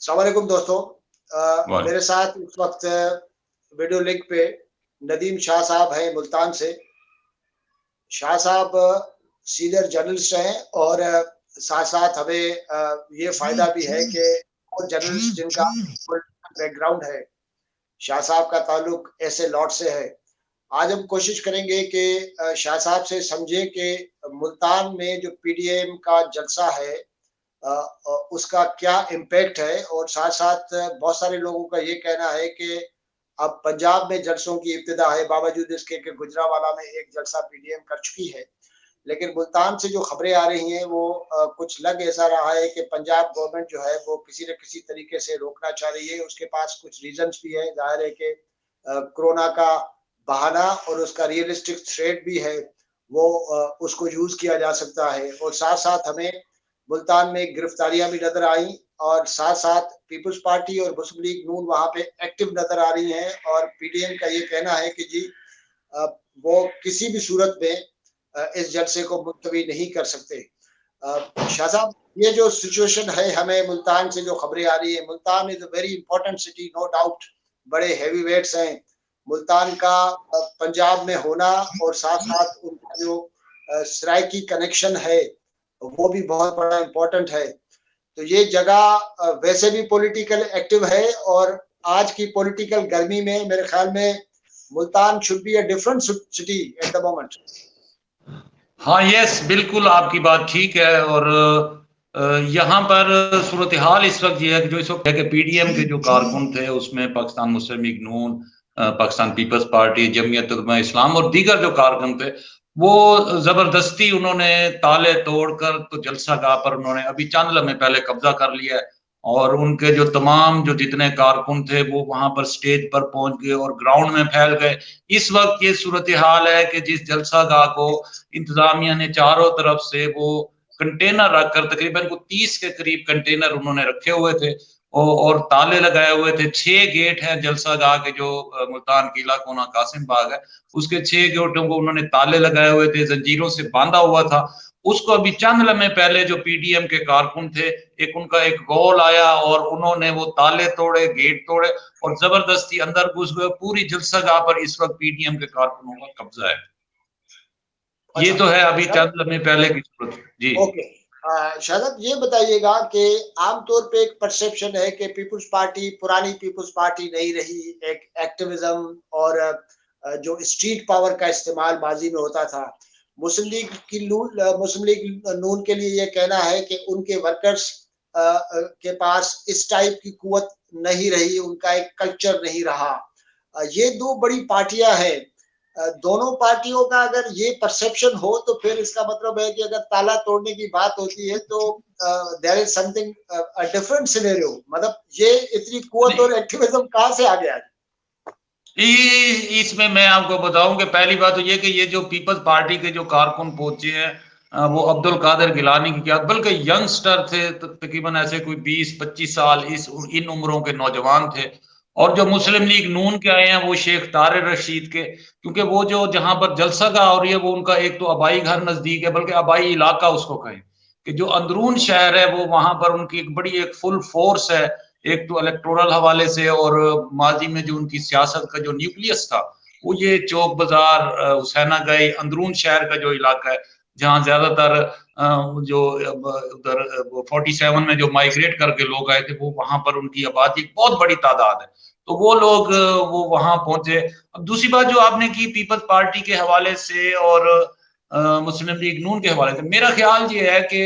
अस्सलाम वालेकुम दोस्तों। वाह। मेरे साथ इस वक्त वीडियो लिंक पे नदीम शाह साहब हैं मुल्तान से। शाह साहब सीनियर जर्नलिस्ट हैं और साथ साथ हमें ये फायदा भी है कि वो जर्नलिस्ट जिनका बैकग्राउंड है, शाह साहब का ताल्लुक ऐसे लॉट से है। आज हम कोशिश करेंगे कि शाह साहब से समझें कि मुल्तान में जो पीडीएम का जलसा है उसका क्या इम्पैक्ट है, और साथ-साथ बहुत सारे लोगों का ये कहना है कि अब पंजाब में जलसों की इब्तिदा है, बावजूद इसके कि गुजरांवाला में एक जलसा पीडीएम कर चुकी है। लेकिन मुल्तान से जो खबरें आ रही हैं वो कुछ लग ऐसा रहा है कि पंजाब गवर्नमेंट जो है वो किसी न किसी तरीके से रोकना चाह रही है। उसके पास कुछ रीज़न्स भी हैं, ज़ाहिर है कि कोरोना का बहाना और उसका रियलिस्टिक थ्रेट भी है, वो उसको यूज़ किया जा सकता है। और साथ-साथ हमें मुल्तान में गिरफ्तारियां भी नजर आई, और साथ साथ पीपल्स पार्टी और मुस्लिम लीग नून वहां पे एक्टिव नजर आ रही हैं, और पीडीएम का ये कहना है कि जी वो किसी भी सूरत में इस जलसे को मुलतवी नहीं कर सकते। शाह साहब, ये जो सिचुएशन है, हमें मुल्तान से जो खबरें आ रही है, Multan is a very important city, no doubt. बड़े हैवी वेट्स हैं मुल्तान का पंजाब में होना, और साथ साथ उनका जो सराइकी कनेक्शन है वो भी बहुत बड़ा इम्पोर्टेंट है। तो ये जगह वैसे भी पॉलिटिकल एक्टिव है, और आज की पॉलिटिकल गर्मी में मेरे ख्याल में Multan should be a different city at the moment. हाँ, यस, बिल्कुल आपकी बात ठीक है। और यहाँ पर सूरत हाल इस वक्त ये है कि जो इस वक्त है कि पीडीएम के जो कारकुन थे उसमें पाकिस्तान मुस्लिम लीग नून, पाकिस्तान पीपल्स पार्टी, जमीयत उलमा इस्लाम और दीगर जो कारकुन थे, वो जबरदस्ती उन्होंने ताले तोड़कर तो जलसागाह पर उन्होंने अभी चंद लम्हे पहले कब्जा कर लिया है। और उनके जो तमाम जो जितने कारकुन थे वो वहां पर स्टेज पर पहुंच गए और ग्राउंड में फैल गए। इस वक्त ये सूरत हाल है कि जिस जलसागाह को इंतजामिया ने चारों तरफ से वो कंटेनर रखकर, तकरीबन को 30 के करीब कंटेनर उन्होंने रखे हुए थे और ताले लगाए हुए थे। 6 गेट हैं जलसागाह के, जो मुल्तान किला कोना कासिम बाग है उसके 6 गेटों को उन्होंने ताले लगाए हुए थे, जंजीरों से बांधा हुआ था। उसको अभी चंद लम्हे पहले जो पीडीएम के कारकुन थे, उनका एक गोल आया और उन्होंने वो ताले तोड़े, गेट तोड़े और जबरदस्ती अंदर घुस गए। पूरी जलसागाह पर इस वक्त पीडीएम के कारकुनों का कब्जा है। ये अच्छा तो है अभी शायद, चंद लम्हे पहले की सूरत जी। ओके। शायद ये बताइएगा कि आमतौर पे एक परसेप्शन है कि पीपल्स पार्टी पुरानी पीपल्स पार्टी नहीं रही, एक एक्टिविज्म और जो स्ट्रीट पावर का इस्तेमाल माजी में होता था। मुस्लिम लीग नून के लिए ये कहना है कि उनके वर्कर्स के पास इस टाइप की कुवत नहीं रही, उनका एक कल्चर नहीं रहा। ये दो बड़ी पार्टियां हैं। दोनों पार्टियों का अगर ये परसेप्शन हो तो फिर इसका मतलब है कि अगर ताला तोड़ने की बात होती है तो there is something different scenario. मतलब ये इतनी कुवत और एक्टिविज्म कहां से आ गया? इसमें मैं आपको बताऊं कि पहली बात तो ये कि ये जो पीपल्स पार्टी के जो कारकुन पहुंचे हैं वो अब्दुल कादिर गिलानी की क्या, बल्कि यंगस्टर थे, तकरीबन ऐसे कोई 20-25 साल इन उम्रों के नौजवान थे। और जो मुस्लिम लीग नून के आए हैं वो शेख तारिर रशीद के, क्योंकि वो जो जहां पर जलसागाह हो रही है वो उनका एक तो आबाई घर नजदीक है, बल्कि आबाई इलाका उसको कहें कि जो अंदरून शहर है वो वहां पर उनकी एक बड़ी एक फुल फोर्स है, एक तो इलेक्टोरल हवाले से और माजी में जो उनकी सियासत का जो न्यूक्लियस था वो ये चौक बाजार, हुसैना गई, अंदरून शहर का जो इलाका है जहाँ ज्यादातर जो उधर 47 में जो माइग्रेट करके लोग आए थे वो वहां पर उनकी आबादी बहुत बड़ी तादाद है, तो वो लोग वो वहां पहुंचे। अब दूसरी बात जो आपने की पीपल्स पार्टी के हवाले से और मुस्लिम लीग नून के हवाले से, मेरा ख्याल ये है कि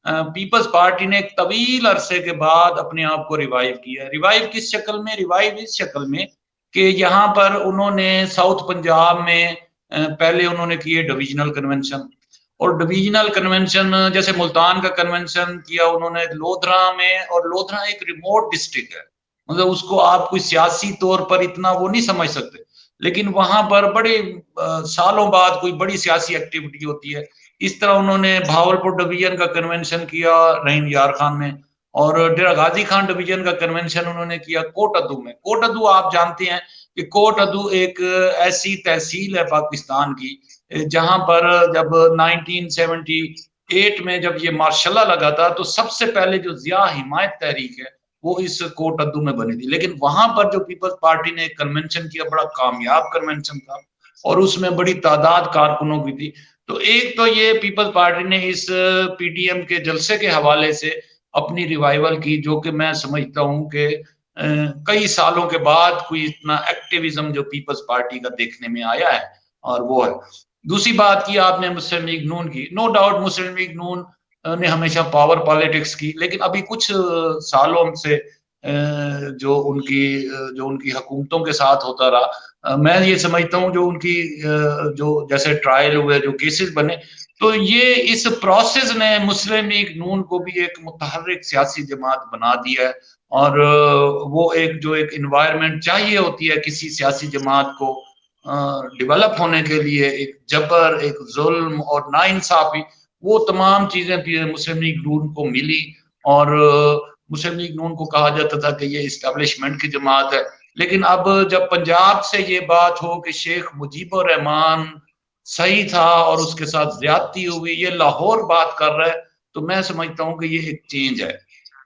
पीपल्स पार्टी ने एक तवील अरसे के बाद अपने आप को रिवाइव किया। रिवाइव किस शक्ल में? रिवाइव इस शक्ल में कि यहाँ पर उन्होंने साउथ पंजाब में पहले उन्होंने किए डिविजनल कन्वेंशन, और डिविजनल कन्वेंशन जैसे मुल्तान का कन्वेंशन किया उन्होंने लोधरा में, और लोधरा एक रिमोट डिस्ट्रिक्ट है, मतलब उसको आप कोई सियासी तौर पर इतना वो नहीं समझ सकते, लेकिन वहां पर बड़े सालों बाद कोई बड़ी सियासी एक्टिविटी होती है। इस तरह उन्होंने भावलपुर डिवीजन का कन्वेंशन किया रहीम यार खान में, और डेरा गाजी खान डिवीजन का कन्वेंशन उन्होंने किया कोट अदू में। कोट अदू आप जानते हैं कि कोट अदू एक ऐसी तहसील है पाकिस्तान की जहां पर जब 1978 में जब ये मार्शल्ला लगा था तो सबसे पहले जो जिया हिमायत तहरीक है वो इस कोटद्दू में बनी थी। लेकिन वहां पर जो पीपल्स पार्टी ने एक कन्वेंशन किया, बड़ा कामयाब कन्वेंशन था और उसमें बड़ी तादाद कारकुनों की थी। तो एक तो ये पीपल्स पार्टी ने इस पीटीएम के जलसे के हवाले से अपनी रिवाइवल की, जो कि मैं समझता हूं कि कई सालों के बाद कोई इतना एक्टिविज्म जो पीपल्स पार्टी का देखने में आया है, और वो है। दूसरी बात की आपने मुस्लिम लीग नून की, नो डाउट मुस्लिम लीग नून ने हमेशा पावर पॉलिटिक्स की, लेकिन अभी कुछ सालों से जो उनकी हुकूमतों के साथ होता रहा, मैं ये समझता हूँ जो उनकी जो जैसे ट्रायल हुए, जो केसेस बने, तो ये इस प्रोसेस ने मुस्लिम लीग नून को भी एक मुतहर्रिक सियासी जमात बना दिया है। और वो एक इन्वायरमेंट चाहिए होती है किसी सियासी जमात को डेवलप होने के लिए, एक जबर, एक जुल्म और नाइंसाफी, वो तमाम चीजें मुस्लिम लीग नून को मिली। और मुस्लिम लीग नून को कहा जाता था कि ये इस्टेब्लिशमेंट की जमात है। लेकिन अब जब पंजाब से ये बात हो कि शेख मुजीबुर रहमान सही था और उसके साथ ज्यादती हुई, ये लाहौर बात कर रहा है, तो मैं समझता हूँ कि ये एक चेंज है।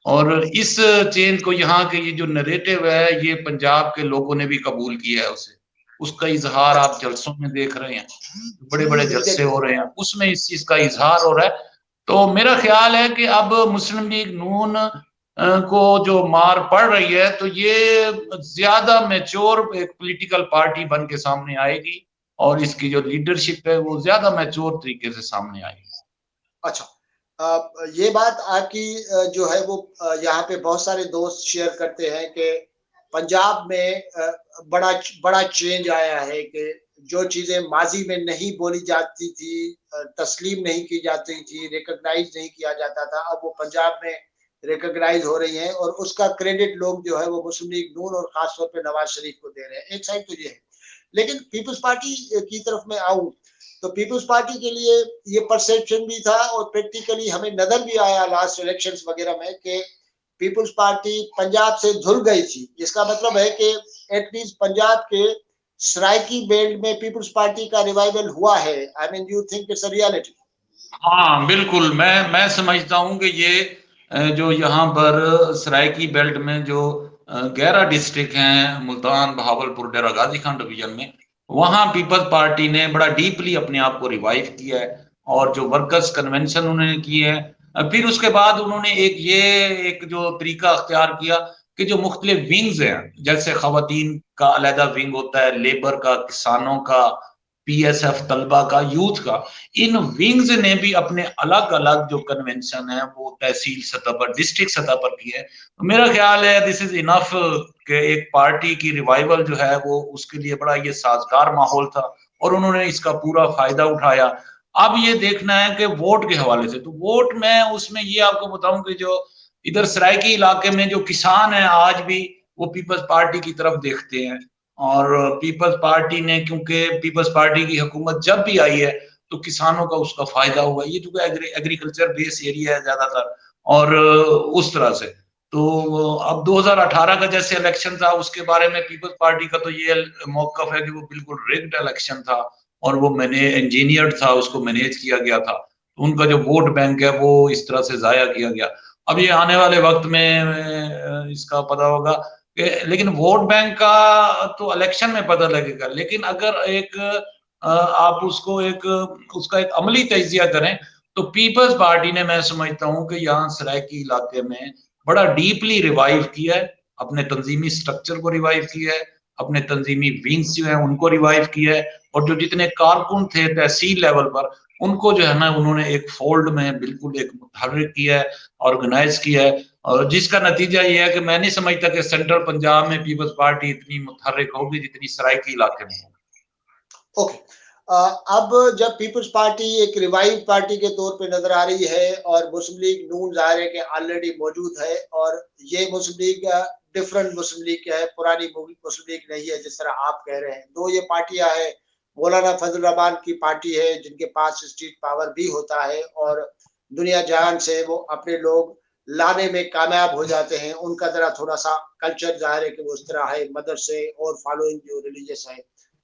और इस चेंज को, यहाँ के ये जो नरेटिव है, ये पंजाब के लोगों ने भी कबूल किया है उसे। उसका इजहार आप जलसों में देख रहे हैं, बड़े बड़े जलसे हो रहे हैं, उसमें इस चीज का इजहार हो रहा है। तो मेरा ख्याल है कि अब मुस्लिम लीग नून को जो मार पड़ रही है, तो ये ज्यादा मैच्योर एक पॉलिटिकल पार्टी बन के सामने आएगी और इसकी जो लीडरशिप है वो ज्यादा मैच्योर तरीके से सामने आएगी। अच्छा, ये बात आपकी जो है वो यहाँ पे बहुत सारे दोस्त शेयर करते हैं कि पंजाब में बड़ा बड़ा चेंज आया है कि जो चीजें माजी में नहीं बोली जाती थी, तस्लीम नहीं की जाती थी, रिकॉग्नाइज नहीं किया जाता था, अब वो पंजाब में रिकॉग्नाइज हो रही हैं और उसका क्रेडिट लोग जो है वो मुस्लिम लीग नून और खासतौर पे नवाज शरीफ को दे रहे हैं। एक साइड तो ये है, लेकिन पीपल्स पार्टी की तरफ में आऊं तो पीपल्स पार्टी के लिए ये परसेप्शन भी था और प्रैक्टिकली हमें नजर भी आया लास्ट इलेक्शंस वगैरह में कि पीपल्स पार्टी पंजाब से धुल गई थी। इसका मतलब है कि एटलीस्ट पंजाब के सराइकी बेल्ट में पीपल्स पार्टी का रिवाइवल हुआ है। I mean you think it's a reality? हाँ बिल्कुल, मैं समझता हूँ कि ये जो यहाँ पर सराइकी बेल्ट में जो 11 डिस्ट्रिक्ट हैं, मुल्तान, बहावलपुर, डेरा गाजी खान डिवीजन में, वहाँ पीपल्स पार्टी ने बड़ा डीपली अपने आप को रिवाइव किया है और जो वर्कर्स कन्वेंशन उन्होंने किए हैं। फिर उसके बाद उन्होंने एक जो तरीका अख्तियार किया कि जो मुख्तलिफ विंग्स हैं, जैसे खवातीन का अलहदा विंग होता है, लेबर का, किसानों का, पीएसएफ तलबा का, यूथ का, इन विंग्स ने भी अपने अलग अलग जो कन्वेंशन है वो तहसील सतह पर, डिस्ट्रिक्ट सतह पर किए हैं। तो मेरा ख्याल है दिस इज इनफ कि एक पार्टी की रिवाइवल जो है वो, उसके लिए बड़ा ये साजगार माहौल था और उन्होंने इसका पूरा फायदा उठाया। अब ये देखना है कि वोट के हवाले से, तो वोट में उसमें ये आपको बताऊं कि जो इधर सराइकी इलाके में जो किसान है आज भी वो पीपल्स पार्टी की तरफ देखते हैं। और पीपल्स पार्टी ने, क्योंकि पीपल्स पार्टी की हुकूमत जब भी आई है तो किसानों का उसका फायदा हुआ, ये जो एग्रीकल्चर बेस एरिया है ज्यादातर, और उस तरह से। तो अब 2018 का जैसे इलेक्शन था, उसके बारे में पीपल्स पार्टी का तो ये मौकफ है कि वो बिल्कुल रिग्ड इलेक्शन था और वो मैंने इंजीनियर्ड था, उसको मैनेज किया गया था, तो उनका जो वोट बैंक है वो इस तरह से जाया किया गया। अब ये आने वाले वक्त में इसका पता होगा, लेकिन वोट बैंक का तो इलेक्शन में पता लगेगा। लेकिन अगर आप उसको उसका एक अमली तजिया करें, तो पीपल्स पार्टी ने, मैं समझता हूं कि यहाँ सराइकी इलाके में बड़ा डीपली रिवाइव किया है, अपने तंजीमी स्ट्रक्चर को रिवाइव किया है, अपने तंजीमी विंग्स जो है उनको रिवाइव किया है, और जो जितने कारकुन थे तहसील लेवल पर, उनको जो है ना उन्होंने एक फोल्ड में बिल्कुल एक मुतहर्रिक किया है, ऑर्गेनाइज किया है। और जिसका नतीजा ये है कि मैं नहीं समझता कि सेंट्रल पंजाब में पीपल्स पार्टी इतनी मुतहर्रिक होगी जितनी सराइकी इलाके में होगी। ओके, अब जब पीपल्स पार्टी एक रिवाइव पार्टी के तौर पे नजर आ रही है और मुस्लिम लीग नून जाहिर है कि ऑलरेडी मौजूद है, और ये मुस्लिम लीग डिफरेंट मुस्लिम लीग है, पुरानी मुस्लिम लीग नहीं है जिस तरह आप कह रहे हैं। दो ये पार्टियां हैं, मौलाना फजल रहमान की पार्टी है जिनके पास स्टेट पावर भी होता है और दुनिया जहान से वो अपने लोग लाने में कामयाब हो जाते हैं। उनका जरा थोड़ा सा कल्चर जाहिर है कि वो उस तरह है, मदरसे और फॉलोइंग जो रिलीजियस है।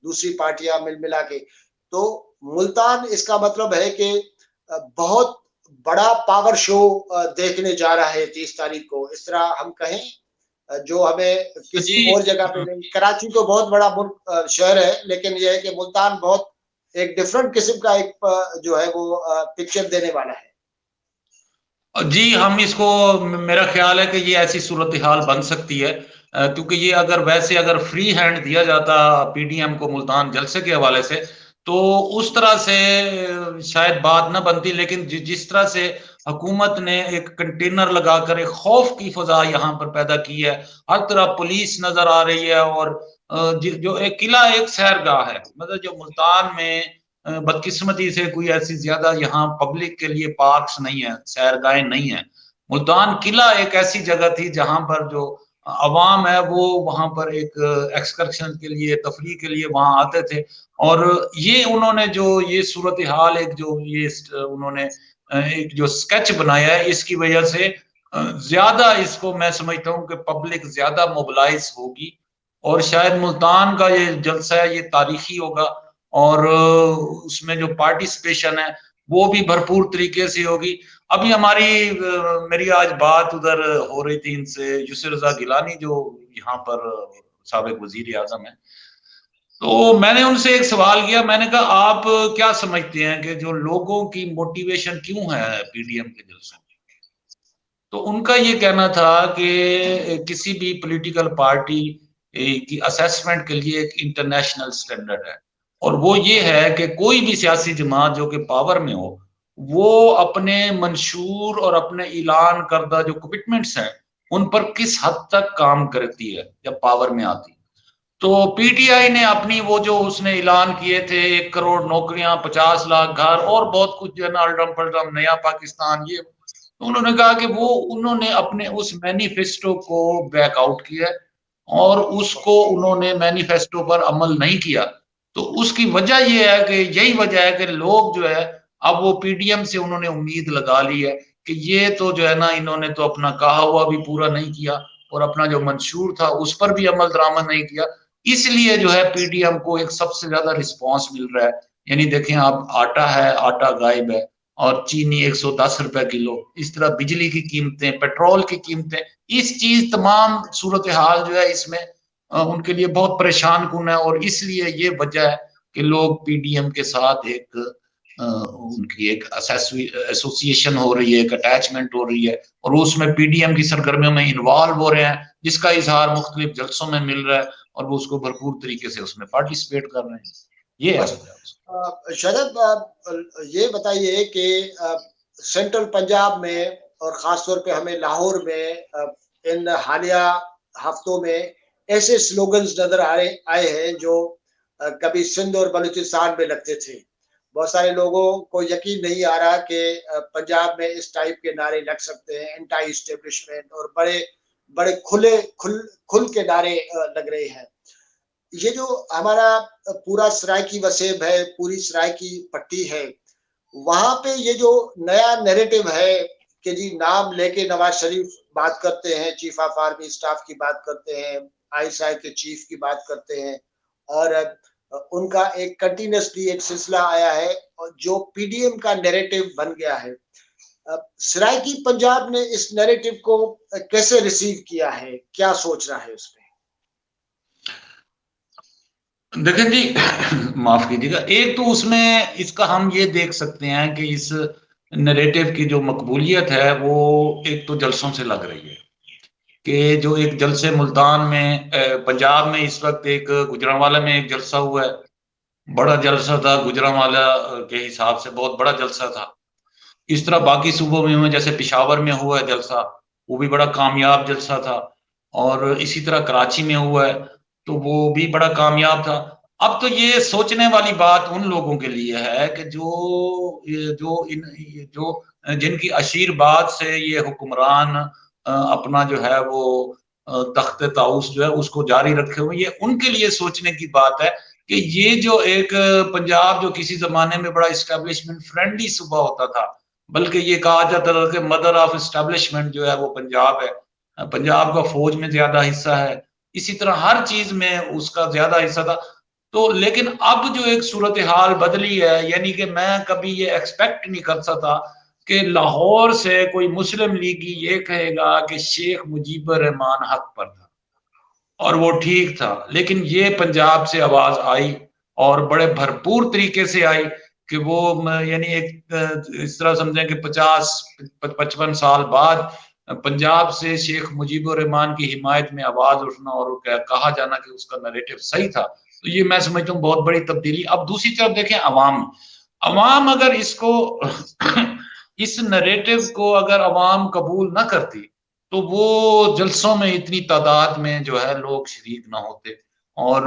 दूसरी पार्टियां मिल मिला के, तो मुल्तान इसका मतलब है कि बहुत बड़ा पावर शो देखने जा रहा है 30 तारीख को, इस तरह हम कहें। जो हमें किसी जी और जगह पे नहीं। कराची तो बहुत बड़ा मुल्क शहर है, लेकिन यह है कि मुल्तान बहुत एक डिफरेंट किस्म का एक जो है वो पिक्चर देने वाला है। जी, हम इसको मेरा ख्याल है कि ये ऐसी सूरत हाल बन सकती है, क्योंकि ये अगर वैसे अगर फ्री हैंड दिया जाता पीडीएम को मुल्तान जलसे के हवाले से, तो उस तरह से शायद बात ना बनती, लेकिन जिस तरह से हुकूमत ने एक कंटेनर लगाकर एक खौफ की फजा यहाँ पर पैदा की है, हर तरफ पुलिस नजर आ रही है, और जो एक किला एक सैरगाह है, मतलब जो मुल्तान में बदकिस्मती से कोई ऐसी ज्यादा यहाँ पब्लिक के लिए पार्क्स नहीं है, सैरगाहें नहीं है। मुल्तान किला एक ऐसी जगह थी जहां पर जो अवाम है वो वहां पर एक एक्सकर्शन के लिए, तफरी के लिए वहां आते थे। और ये उन्होंने जो ये सूरत हाल एक जो ये उन्होंने एक जो स्केच बनाया है, इसकी वजह से ज्यादा इसको मैं समझता हूँ कि पब्लिक ज्यादा मोबिलाइज होगी, और शायद मुल्तान का ये जलसा है ये तारीखी होगा, और उसमें जो पार्टिसिपेशन है वो भी भरपूर तरीके से होगी। अभी मेरी आज बात उधर हो रही थी इनसे, यूसुफ रजा गिलानी जो यहाँ पर साबिक वजीर आजम है, तो मैंने उनसे एक सवाल किया, मैंने कहा आप क्या समझते हैं कि जो लोगों की मोटिवेशन क्यों है पीडीएम के जलसों में? तो उनका ये कहना था कि किसी भी पॉलिटिकल पार्टी की असेसमेंट के लिए एक इंटरनेशनल स्टैंडर्ड है, और वो ये है कि कोई भी सियासी जमात जो कि पावर में हो, वो अपने मंशूर और अपने ऐलान करदा जो कमिटमेंट्स हैं उन पर किस हद तक काम करती है जब पावर में आती है। तो पीटीआई ने अपनी वो जो उसने ऐलान किए थे 1 करोड़ नौकरियां, 50 लाख घर और बहुत कुछ जो है ना अल्डम पल्डम नया पाकिस्तान, ये तो उन्होंने कहा कि वो उन्होंने अपने उस मैनिफेस्टो को बैकआउट किया, और उसको उन्होंने मैनिफेस्टो पर अमल नहीं किया। तो उसकी वजह ये है कि यही वजह है कि लोग जो है अब वो पीडीएम से उन्होंने उम्मीद लगा ली है कि ये तो जो है ना इन्होंने तो अपना कहा हुआ भी पूरा नहीं किया, और अपना जो मंशूर था उस पर भी अमल दरामद नहीं किया। इसलिए जो है पीडीएम को एक सबसे ज्यादा रिस्पांस मिल रहा है। यानी देखें आप, आटा है, आटा गायब है, और चीनी 110 रुपए किलो, इस तरह बिजली की कीमतें, पेट्रोल की कीमतें, इस चीज तमाम सूरत हाल जो है इसमें उनके लिए बहुत परेशान कुन है, और इसलिए ये वजह है कि लोग पीडीएम के साथ एक उनकी एक एसोसिएशन हो रही है, एक अटैचमेंट हो रही है, और उसमें पीडीएम की सरगर्मियों में इन्वॉल्व हो रहे हैं, जिसका इजहार मुख्तलिफ जलसों में मिल रहा है, और वो उसको भरपूर तरीके से उसमें पार्टिसिपेट कर रहे हैं। ये है वजह। शरद, ये बताइए कि सेंट्रल पंजाब में और ख़ास तौर पे हमें लाहौर में इन हालिया हफ्तों में ऐसे स्लोगन्स नज़र आए हैं जो कभी सिंध और बलूचिस्तान में लगते थे। बहुत सारे लोगों को यकीन नहीं आ रहा कि पंजाब में इस टाइप के नारे लग सकते हैं, एंटी एस्टेब्लिशमेंट, और बड़े बड़े खुल के नारे लग रहे हैं। ये जो हमारा पूरा सराइकी वसेब है, पूरी सराइकी पट्टी है, वहां पे ये जो नया नैरेटिव है कि जी नाम लेके नवाज शरीफ बात करते हैं, चीफ ऑफ आर्मी स्टाफ की बात करते हैं, आईएसआई के चीफ की बात करते हैं, और उनका एक कंटिन्यूसली एक सिलसिला आया है और जो पीडीएम का नैरेटिव बन गया है। सराइकी पंजाब ने इस नैरेटिव को कैसे रिसीव किया है, क्या सोच रहा है उस पर? देखें जी, माफ कीजिएगा, एक तो उसमें इसका हम ये देख सकते हैं कि इस नैरेटिव की जो मकबूलियत है वो एक तो जलसों से लग रही है, कि जो एक जलसे मुल्तान में पंजाब में इस वक्त एक गुजरांवाला में एक जलसा हुआ है, बड़ा जलसा था, गुजरांवाला के हिसाब से बहुत बड़ा जलसा था। इस तरह बाकी सूबों में जैसे पिशावर में हुआ है जलसा, वो भी बड़ा कामयाब जलसा था, और इसी तरह कराची में हुआ है तो वो भी बड़ा कामयाब था। अब तो ये सोचने वाली बात उन लोगों के लिए है कि जो जिनकी अशीरबाद से ये हुक्मरान अपना जो है वो तख्त ताउस जो है उसको जारी रखे हुए, ये उनके लिए सोचने की बात है कि ये जो एक पंजाब जो किसी जमाने में बड़ा इस्टेब्लिशमेंट फ्रेंडली सूबा होता था, बल्कि ये कहा जाता था कि मदर ऑफ इस्टेब्लिशमेंट जो है वो पंजाब है, पंजाब का फौज में ज्यादा हिस्सा है, इसी तरह हर चीज में उसका ज्यादा हिस्सा था। तो लेकिन अब जो एक सूरत हाल बदली है, यानी कि मैं कभी ये एक्सपेक्ट नहीं कर सकता कि लाहौर से कोई मुस्लिम लीगी ये कहेगा कि शेख मुजीबुर रहमान हक पर था और वो ठीक था, लेकिन ये पंजाब से आवाज आई और बड़े भरपूर तरीके से आई कि वो यानी एक इस तरह समझें कि 50-55 साल बाद पंजाब से शेख मुजीबुर रहमान की हिमायत में आवाज उठना और कहा जाना कि उसका नैरेटिव सही था, तो ये मैं समझता हूँ बहुत बड़ी तब्दीली। अब दूसरी तरफ देखें अवाम अगर इसको इस नैरेटिव को अगर अवाम कबूल ना करती तो वो जलसों में इतनी तादाद में जो है लोग शरीक ना होते, और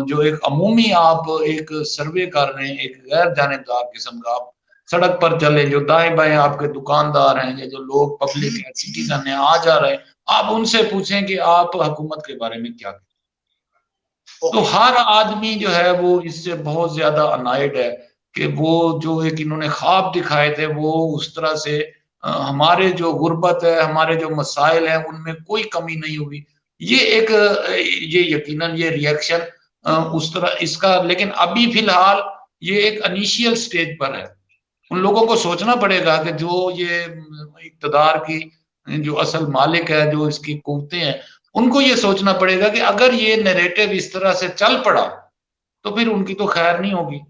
जो एक अमूमी आप एक सर्वे कर रहे हैं एक गैर जानिबदार किस्म का, आप सड़क पर चले, जो दाएं बाएं आपके दुकानदार हैं या जो लोग पब्लिक है, सिटीजन है, आ जा रहे हैं, आप उनसे पूछें कि आप हुकूमत के बारे में क्या कहते हैं, तो हर आदमी जो है वो इससे बहुत ज्यादा अनाइड है कि वो जो एक इन्होंने ख्वाब दिखाए थे वो उस तरह से हमारे जो गुर्बत है, हमारे जो मसाइल हैं, उनमें कोई कमी नहीं हुई। ये एक ये यकीनन ये रिएक्शन उस तरह इसका, लेकिन अभी फिलहाल ये एक इनिशियल स्टेज पर है। उन लोगों को सोचना पड़ेगा कि जो ये इक़्तिदार की जो असल मालिक है, जो इसकी कुव्वतें हैं, उनको ये सोचना पड़ेगा कि अगर ये नैरेटिव इस तरह से चल पड़ा तो फिर उनकी तो खैर नहीं होगी।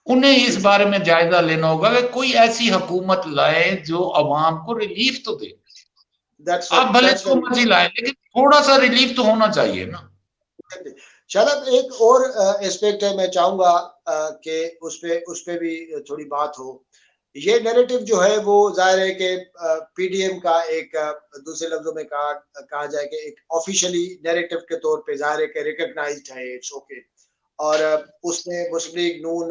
उन्हें इस बारे में जायजा लेना होगा कि कोई ऐसी हुकूमत लाए जो अवाम को रिलीफ तो दे। आप भले जो मर्जी लाए, लेकिन थोड़ा सा रिलीफ तो होना चाहिए ना। शायद एक और एस्पेक्ट है, मैं चाहूंगा कि उस पे भी थोड़ी बात हो। ये नैरेटिव जो है वो जाहिर है कि पीडीएम का एक दूसरे लफ्जों में कहा जाए कि एक ऑफिशियली नैरेटिव के तौर पे जाहिर है कि रिकॉग्नाइज्ड है, इट्स ओके। और उसमें मुस्लिम लीग नून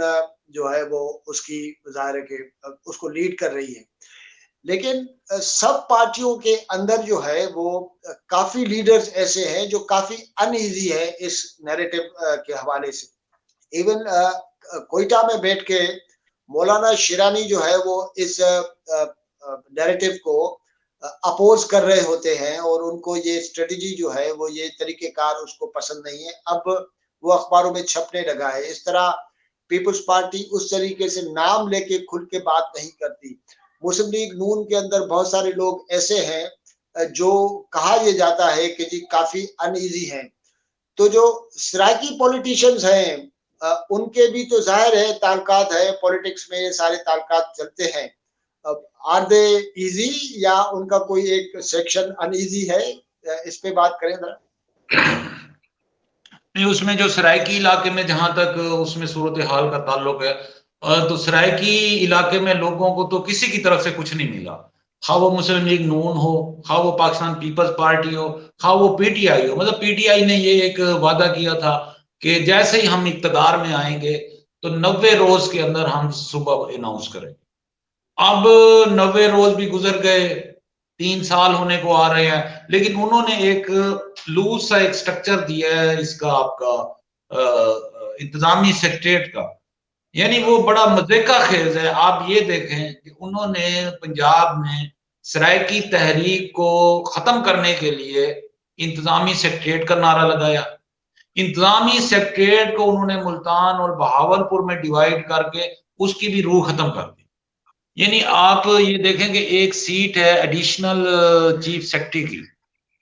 जो है वो उसकी जाहिर है कि उसको लीड कर रही है, लेकिन सब पार्टियों के अंदर जो है वो काफी लीडर्स ऐसे हैं जो काफी अनईजी है इस नैरेटिव के हवाले से। इवन कोयटा में बैठ के मौलाना शिरानी जो है वो इस नैरेटिव को अपोज कर रहे होते हैं और उनको ये स्ट्रेटजी जो है वो ये तरीकेकार उसको पसंद नहीं है। अब वो अखबारों में छपने लगा है। इस तरह पीपल्स पार्टी उस तरीके से नाम लेके खुल के बात नहीं करती। मुस्लिम लीग नून के अंदर बहुत सारे लोग ऐसे हैं जो कहा यह जाता है कि जी काफी अनईजी हैं। तो जो सराकी पॉलिटिशियंस हैं उनके भी तो जाहिर है ताल्लुकात है, पॉलिटिक्स में ये सारे ताल्लुकात चलते हैं। आर दे इजी या उनका कोई एक सेक्शन अनईजी है? इस पे बात करें जरा। नहीं, उसमें जो सराइकी इलाके में जहां तक उसमें सूरत हाल का ताल्लुक है, तो सराइकी इलाके में लोगों को तो किसी की तरफ से कुछ नहीं मिला, खा वो मुस्लिम लीग नून हो, खा वो पाकिस्तान पीपल्स पार्टी हो, खा वो पीटीआई हो। मतलब पीटीआई ने ये एक वादा किया था कि जैसे ही हम इक़्तिदार में आएंगे तो 90 रोज के अंदर हम सुबह अनाउंस करेंगे। अब 90 रोज भी गुजर गए, 3 साल होने को आ रहे हैं, लेकिन उन्होंने एक लूज सा एक स्ट्रक्चर दिया है इसका, आपका इंतजामी सेक्रेटरीट का, यानी वो बड़ा मजे का खेल है। आप ये देखें कि उन्होंने पंजाब में सराइकी तहरीक को खत्म करने के लिए इंतजामी सेक्रेटरीट का नारा लगाया। इंतजामी सेक्रेटरीट को उन्होंने मुल्तान और बहावलपुर में डिवाइड करके उसकी भी रूह खत्म कर दी। यानी आप ये देखें कि एक सीट है एडिशनल चीफ सेक्रेटरी की,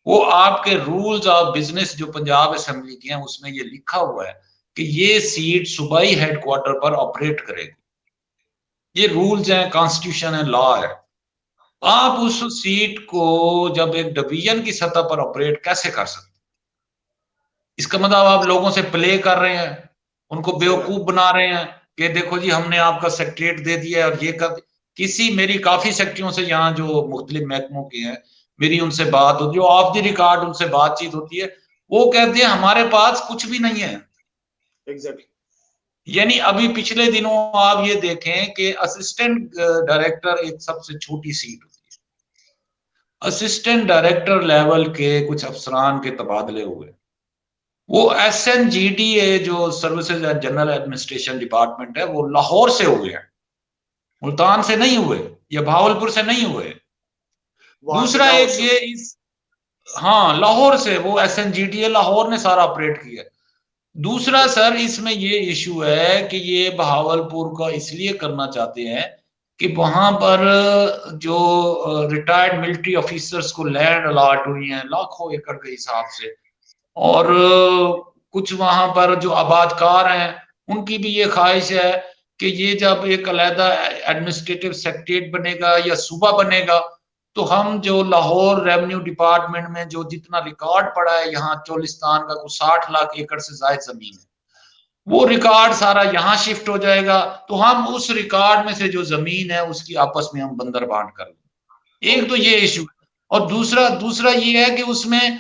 वो आपके रूल्स ऑफ बिजनेस जो पंजाब असेंबली के हैं उसमें ये लिखा हुआ है कि ये सीट सूबाई हेडक्वार्टर पर ऑपरेट करेगी। ये रूल्स हैं, कॉन्स्टिट्यूशन है, लॉ है। आप उस सीट को जब एक डिवीजन की सतह पर ऑपरेट कैसे कर सकते? इसका मतलब आप लोगों से प्ले कर रहे हैं, उनको बेवकूफ बना रहे हैं कि देखो जी हमने आपका सेक्रेटरीट दे दिया और ये कर। मेरी काफी सेक्रेटरियों से यहाँ जो मुख्तलिफ महकमों के हैं, मेरी उनसे बात होती है, ऑफ द रिकॉर्ड उनसे बातचीत होती है, वो कहते हैं हमारे पास कुछ भी नहीं है। एग्जैक्टली। यानी अभी पिछले दिनों आप ये देखें कि असिस्टेंट डायरेक्टर एक सबसे छोटी सीट होती है, असिस्टेंट डायरेक्टर लेवल के कुछ अफसरान के तबादले हुए। वो SNGDA जो services and general administration department है वो लाहौर से हुए हैं, मुल्तान से नहीं हुए या भावलपुर से नहीं हुए। दूसरा एक ये हाँ लाहौर से, वो SNGDA लाहौर ने सारा ऑपरेट किया। दूसरा सर इसमें ये इशू है कि ये बहावलपुर का इसलिए करना चाहते हैं कि वहां पर जो रिटायर्ड मिलिट्री ऑफिसर्स को लैंड अलॉट हुई है लाखों एकड़ के हिसाब से, और कुछ वहां पर जो आबादकार हैं उनकी भी ये ख्वाहिश है कि ये जब एक अलहदा एडमिनिस्ट्रेटिव सेक्रेटेरिएट बनेगा या सूबा बनेगा, तो हम जो लाहौर रेवेन्यू डिपार्टमेंट में जो जितना रिकॉर्ड पड़ा है यहाँ चोलिस्तान का कुछ 60 लाख एकड़ से ज्यादा जमीन है, वो रिकॉर्ड सारा यहाँ शिफ्ट हो जाएगा, तो हम उस रिकॉर्ड में से जो जमीन है उसकी आपस में हम बंदर बांट कर लेंगे। एक तो ये इशू है, और दूसरा दूसरा ये है कि उसमें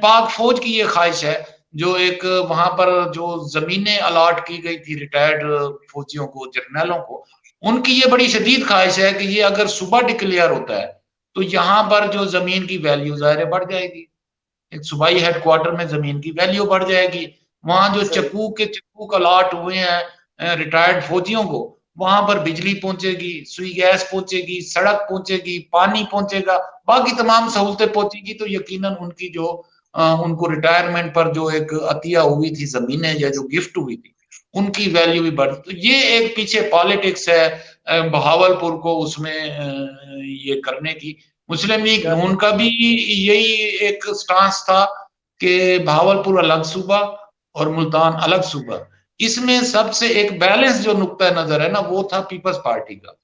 पाक फौज की ये ख्वाहिश है, जो एक वहां पर जो जमीनें अलॉट की गई थी रिटायर्ड फौजियों को, जर्नैलों को, उनकी ये बड़ी शदीद ख्वाहिश है कि ये अगर सुबह डिक्लेयर होता है तो यहाँ पर जो जमीन की वैल्यू ज़ाहिर है बढ़ जाएगी, एक सूबाई हेडक्वार्टर में जमीन की वैल्यू बढ़ जाएगी। वहां जो चक्कू अलॉट हुए हैं रिटायर्ड फौजियों को, वहां पर बिजली पहुंचेगी, सुई गैस पहुंचेगी, सड़क पहुंचेगी, पानी पहुंचेगा, बाकी तमाम सहूलतें पहुंचेगी, तो यकीनन उनकी जो उनको रिटायरमेंट पर जो एक अतिया हुई थी जमीनें या जो गिफ्ट हुई थी उनकी वैल्यू भी बढ़, तो ये एक पीछे पॉलिटिक्स है बहावलपुर को उसमें ये करने की। मुस्लिम लीग नून का भी यही एक स्टांस था कि भावलपुर अलग सूबा और मुल्तान अलग सूबा। इसमें सबसे एक बैलेंस जो नुक्ता नजर है ना, वो था पीपल्स पार्टी का।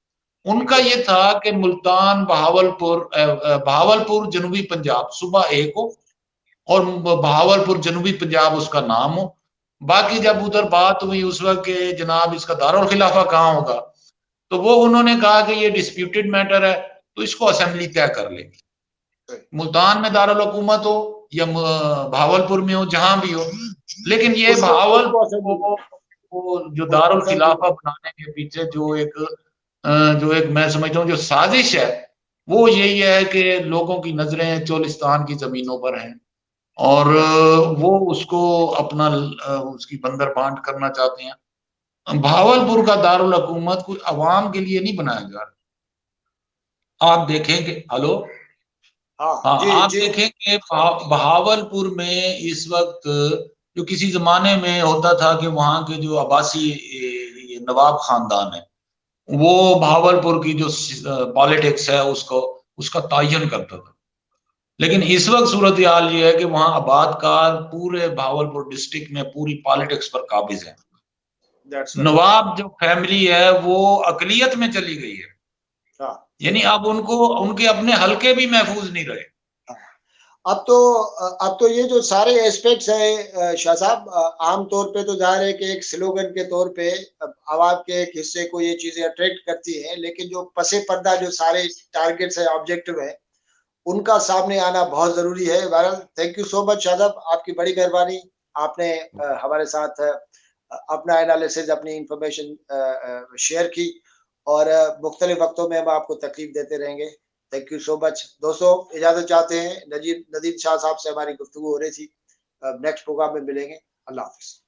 उनका ये था कि मुल्तान बहावलपुर जनूबी पंजाब सूबा एक हो और बहावलपुर जनूबी पंजाब उसका नाम हो। बाकी जब उधर बात हुई उस वक्त के जनाब इसका दारुल खिलाफा कहाँ होगा, तो वो उन्होंने कहा कि ये डिस्प्यूटेड मैटर है, तो इसको असेंबली तय कर लेगी, मुल्तान में दारुल हुकूमत हो या भावलपुर में हो, जहां भी हो, लेकिन ये भावलपुर को जो दारुल खिलाफा बनाने के पीछे जो एक मैं समझता हूँ जो साजिश है, वो यही है कि लोगों की नजरें चोलिस्तान की जमीनों पर हैं और वो उसको अपना उसकी बंदर बांट करना चाहते हैं। भावलपुर का दारुल हुकूमत कोई अवाम के लिए नहीं बनाया जा रहा। आप देखेंगे, हेलो, हाँ, आप देखेंगे बहावलपुर में इस वक्त जो किसी जमाने में होता था कि वहां के जो आबासी नवाब खानदान है वो भावलपुर की जो पॉलिटिक्स है उसको उसका तायन करता था, लेकिन इस वक्त सूरत हाल ये है कि वहां आबादकार पूरे भावलपुर डिस्ट्रिक्ट में पूरी पॉलिटिक्स पर काबिज है। नवाब जो फैमिली है वो अकलियत में चली गई है, यानी अब उनको उनके अपने हलके भी महफूज नहीं रहे। अब तो ये जो सारे एस्पेक्ट्स है शाह साहब, आमतौर पे तो जाहिर है कि एक स्लोगन के तौर पे आवाम के एक हिस्से को ये चीजें अट्रैक्ट करती हैं, लेकिन जो पसे पर्दा जो सारे टारगेट्स है, ऑब्जेक्टिव है, उनका सामने आना बहुत जरूरी है। बहरहाल thank you so much Shah साहब, आपकी बड़ी मेहरबानी, आपने हमारे साथ अपना एनालिसिस, अपनी इंफॉर्मेशन शेयर की और मुख्तलिफ वक्तों में हम आपको तकलीफ देते रहेंगे। थैंक यू सो मच दोस्तों, इजाजत चाहते हैं। नदीम शाह साहब से हमारी गुफ्तगू हो रही थी, नेक्स्ट प्रोग्राम में मिलेंगे। अल्लाह हाफिज।